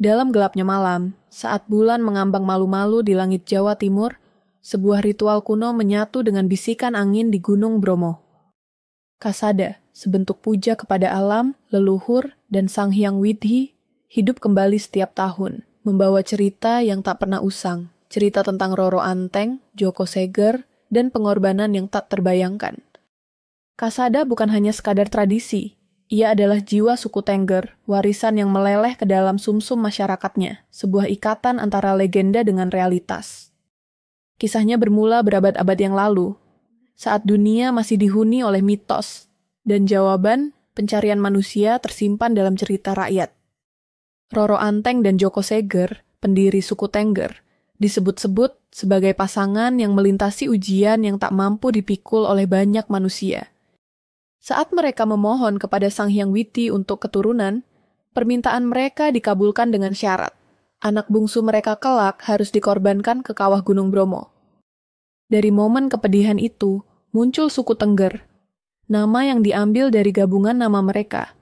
Dalam gelapnya malam, saat bulan mengambang malu-malu di langit Jawa Timur, sebuah ritual kuno menyatu dengan bisikan angin di Gunung Bromo. Kasada, sebentuk puja kepada alam, leluhur, dan Sang Hyang Widi, hidup kembali setiap tahun, membawa cerita yang tak pernah usang, cerita tentang Roro Anteng, Joko Seger, dan pengorbanan yang tak terbayangkan. Kasada bukan hanya sekadar tradisi, ia adalah jiwa suku Tengger, warisan yang meleleh ke dalam sumsum masyarakatnya, sebuah ikatan antara legenda dengan realitas. Kisahnya bermula berabad-abad yang lalu, saat dunia masih dihuni oleh mitos, dan jawaban pencarian manusia tersimpan dalam cerita rakyat. Roro Anteng dan Joko Seger, pendiri suku Tengger, disebut-sebut sebagai pasangan yang melintasi ujian yang tak mampu dipikul oleh banyak manusia. Saat mereka memohon kepada Sang Hyang Widi untuk keturunan, permintaan mereka dikabulkan dengan syarat. Anak bungsu mereka kelak harus dikorbankan ke kawah Gunung Bromo. Dari momen kepedihan itu, muncul suku Tengger, nama yang diambil dari gabungan nama mereka,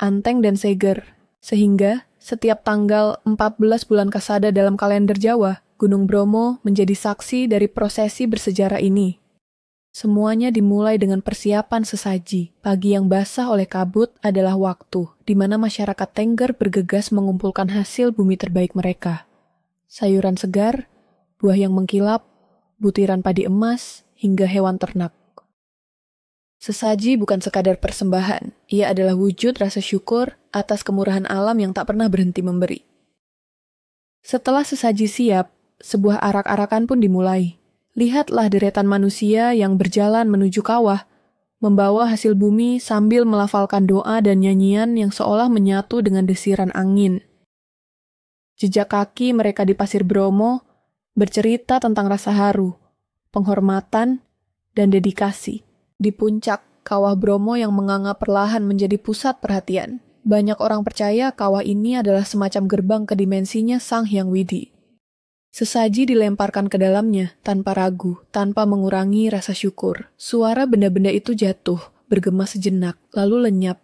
Anteng dan Seger, sehingga setiap tanggal 14 bulan Kasada dalam kalender Jawa, Gunung Bromo menjadi saksi dari prosesi bersejarah ini. Semuanya dimulai dengan persiapan sesaji. Pagi yang basah oleh kabut adalah waktu di mana masyarakat Tengger bergegas mengumpulkan hasil bumi terbaik mereka. Sayuran segar, buah yang mengkilap, butiran padi emas, hingga hewan ternak. Sesaji bukan sekadar persembahan, ia adalah wujud rasa syukur atas kemurahan alam yang tak pernah berhenti memberi. Setelah sesaji siap, sebuah arak-arakan pun dimulai. Lihatlah deretan manusia yang berjalan menuju kawah, membawa hasil bumi sambil melafalkan doa dan nyanyian yang seolah menyatu dengan desiran angin. Jejak kaki mereka di pasir Bromo bercerita tentang rasa haru, penghormatan, dan dedikasi. Di puncak kawah Bromo yang menganga perlahan menjadi pusat perhatian, banyak orang percaya kawah ini adalah semacam gerbang ke dimensinya Sang Hyang Widi. Sesaji dilemparkan ke dalamnya tanpa ragu, tanpa mengurangi rasa syukur. Suara benda-benda itu jatuh, bergema sejenak, lalu lenyap.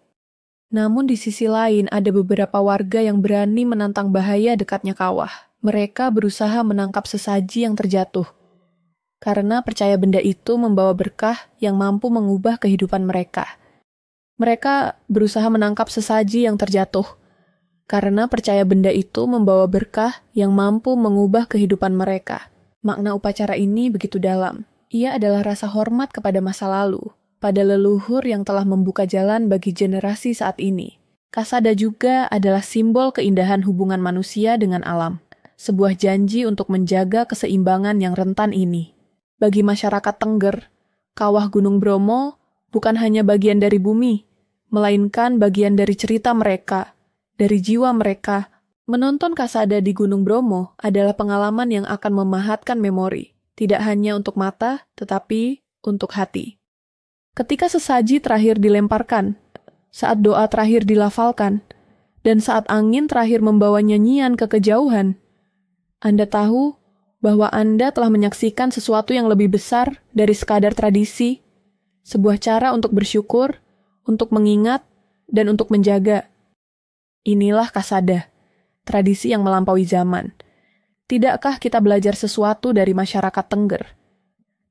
Namun di sisi lain ada beberapa warga yang berani menantang bahaya dekatnya kawah. Mereka berusaha menangkap sesaji yang terjatuh, karena percaya benda itu membawa berkah yang mampu mengubah kehidupan mereka. Mereka berusaha menangkap sesaji yang terjatuh, karena percaya benda itu membawa berkah yang mampu mengubah kehidupan mereka. Makna upacara ini begitu dalam. Ia adalah rasa hormat kepada masa lalu, pada leluhur yang telah membuka jalan bagi generasi saat ini. Kasada juga adalah simbol keindahan hubungan manusia dengan alam, sebuah janji untuk menjaga keseimbangan yang rentan ini. Bagi masyarakat Tengger, kawah Gunung Bromo bukan hanya bagian dari bumi, melainkan bagian dari cerita mereka, dari jiwa mereka. Menonton Kasada di Gunung Bromo adalah pengalaman yang akan memahatkan memori, tidak hanya untuk mata, tetapi untuk hati. Ketika sesaji terakhir dilemparkan, saat doa terakhir dilafalkan, dan saat angin terakhir membawa nyanyian ke kejauhan, Anda tahu bahwa Anda telah menyaksikan sesuatu yang lebih besar dari sekadar tradisi, sebuah cara untuk bersyukur, untuk mengingat, dan untuk menjaga. Inilah Kasada, tradisi yang melampaui zaman. Tidakkah kita belajar sesuatu dari masyarakat Tengger?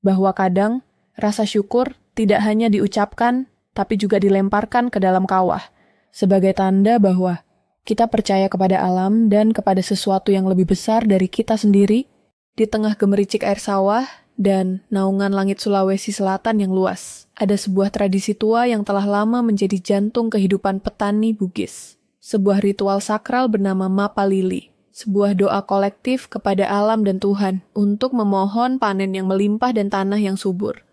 Bahwa kadang rasa syukur tidak hanya diucapkan, tapi juga dilemparkan ke dalam kawah, sebagai tanda bahwa kita percaya kepada alam dan kepada sesuatu yang lebih besar dari kita sendiri, di tengah gemericik air sawah dan naungan langit Sulawesi Selatan yang luas. Ada sebuah tradisi tua yang telah lama menjadi jantung kehidupan petani Bugis. Sebuah ritual sakral bernama Mapalili, sebuah doa kolektif kepada alam dan Tuhan untuk memohon panen yang melimpah dan tanah yang subur.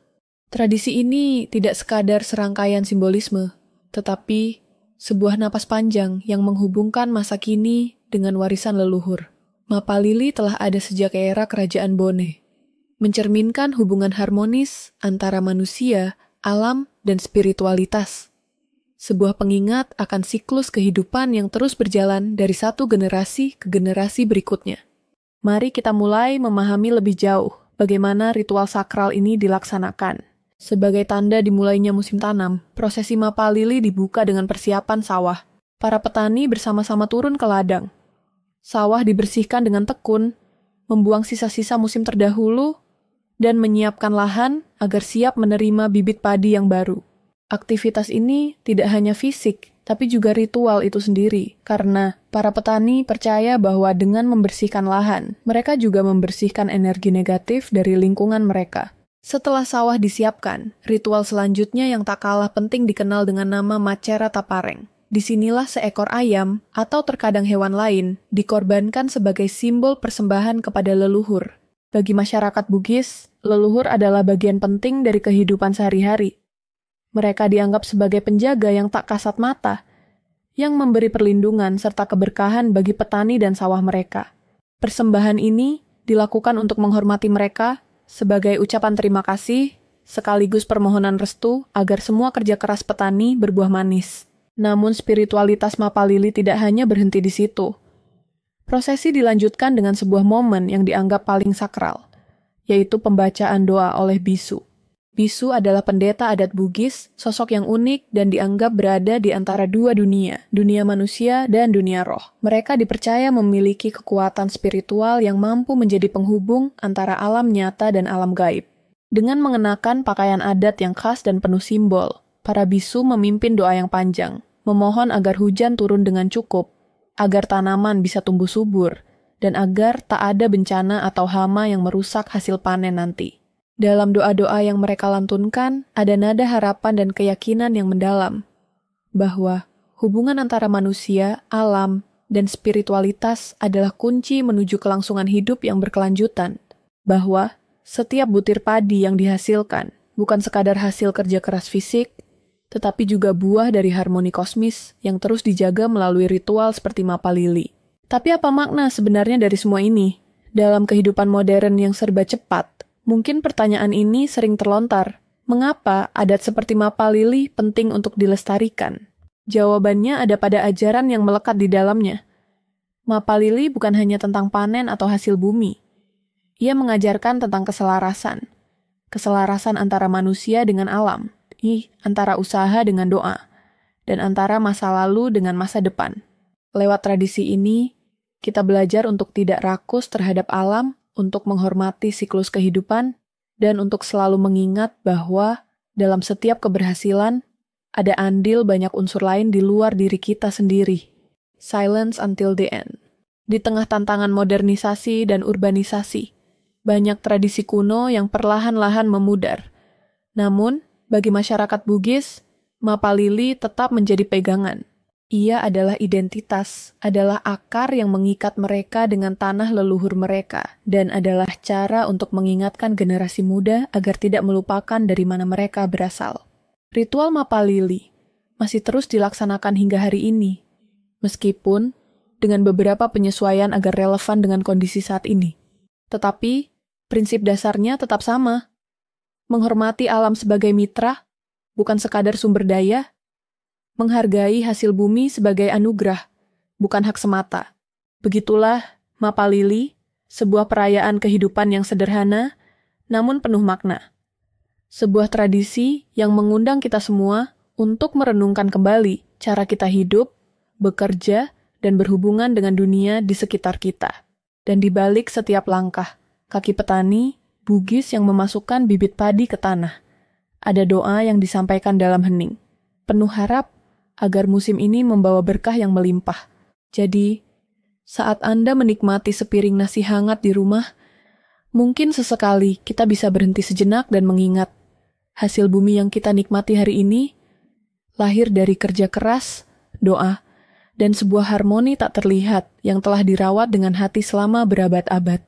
Tradisi ini tidak sekadar serangkaian simbolisme, tetapi sebuah napas panjang yang menghubungkan masa kini dengan warisan leluhur. Mapalili telah ada sejak era Kerajaan Bone, mencerminkan hubungan harmonis antara manusia, alam, dan spiritualitas. Sebuah pengingat akan siklus kehidupan yang terus berjalan dari satu generasi ke generasi berikutnya. Mari kita mulai memahami lebih jauh bagaimana ritual sakral ini dilaksanakan. Sebagai tanda dimulainya musim tanam, prosesi Mapalili dibuka dengan persiapan sawah. Para petani bersama-sama turun ke ladang. Sawah dibersihkan dengan tekun, membuang sisa-sisa musim terdahulu, dan menyiapkan lahan agar siap menerima bibit padi yang baru. Aktivitas ini tidak hanya fisik, tapi juga ritual itu sendiri, karena para petani percaya bahwa dengan membersihkan lahan, mereka juga membersihkan energi negatif dari lingkungan mereka. Setelah sawah disiapkan, ritual selanjutnya yang tak kalah penting dikenal dengan nama Macera Tapareng. Disinilah seekor ayam, atau terkadang hewan lain, dikorbankan sebagai simbol persembahan kepada leluhur. Bagi masyarakat Bugis, leluhur adalah bagian penting dari kehidupan sehari-hari. Mereka dianggap sebagai penjaga yang tak kasat mata, yang memberi perlindungan serta keberkahan bagi petani dan sawah mereka. Persembahan ini dilakukan untuk menghormati mereka sebagai ucapan terima kasih, sekaligus permohonan restu agar semua kerja keras petani berbuah manis. Namun spiritualitas Mapalili tidak hanya berhenti di situ. Prosesi dilanjutkan dengan sebuah momen yang dianggap paling sakral, yaitu pembacaan doa oleh bisu. Bisu adalah pendeta adat Bugis, sosok yang unik dan dianggap berada di antara dua dunia manusia dan dunia roh. Mereka dipercaya memiliki kekuatan spiritual yang mampu menjadi penghubung antara alam nyata dan alam gaib. Dengan mengenakan pakaian adat yang khas dan penuh simbol, para bisu memimpin doa yang panjang, memohon agar hujan turun dengan cukup, agar tanaman bisa tumbuh subur, dan agar tak ada bencana atau hama yang merusak hasil panen nanti. Dalam doa-doa yang mereka lantunkan, ada nada harapan dan keyakinan yang mendalam, bahwa hubungan antara manusia, alam, dan spiritualitas adalah kunci menuju kelangsungan hidup yang berkelanjutan, bahwa setiap butir padi yang dihasilkan bukan sekadar hasil kerja keras fisik, tetapi juga buah dari harmoni kosmis yang terus dijaga melalui ritual seperti Mapalili. Tapi apa makna sebenarnya dari semua ini? Dalam kehidupan modern yang serba cepat, mungkin pertanyaan ini sering terlontar. Mengapa adat seperti Mapalili penting untuk dilestarikan? Jawabannya ada pada ajaran yang melekat di dalamnya. Mapalili bukan hanya tentang panen atau hasil bumi. Ia mengajarkan tentang keselarasan. Keselarasan antara manusia dengan alam. Antara usaha dengan doa, dan antara masa lalu dengan masa depan. Lewat tradisi ini, kita belajar untuk tidak rakus terhadap alam, untuk menghormati siklus kehidupan, dan untuk selalu mengingat bahwa dalam setiap keberhasilan, ada andil banyak unsur lain di luar diri kita sendiri. Silence until the end. Di tengah tantangan modernisasi dan urbanisasi, banyak tradisi kuno yang perlahan-lahan memudar. Namun, bagi masyarakat Bugis, Mapalili tetap menjadi pegangan. Ia adalah identitas, adalah akar yang mengikat mereka dengan tanah leluhur mereka, dan adalah cara untuk mengingatkan generasi muda agar tidak melupakan dari mana mereka berasal. Ritual Mapalili masih terus dilaksanakan hingga hari ini, meskipun dengan beberapa penyesuaian agar relevan dengan kondisi saat ini. Tetapi, prinsip dasarnya tetap sama. Menghormati alam sebagai mitra, bukan sekadar sumber daya, menghargai hasil bumi sebagai anugerah, bukan hak semata. Begitulah Mapalili, sebuah perayaan kehidupan yang sederhana, namun penuh makna. Sebuah tradisi yang mengundang kita semua untuk merenungkan kembali cara kita hidup, bekerja, dan berhubungan dengan dunia di sekitar kita. Dan di balik setiap langkah, kaki petani, Bugis yang memasukkan bibit padi ke tanah. Ada doa yang disampaikan dalam hening, penuh harap agar musim ini membawa berkah yang melimpah. Jadi, saat Anda menikmati sepiring nasi hangat di rumah, mungkin sesekali kita bisa berhenti sejenak dan mengingat hasil bumi yang kita nikmati hari ini lahir dari kerja keras, doa, dan sebuah harmoni tak terlihat yang telah dirawat dengan hati selama berabad-abad.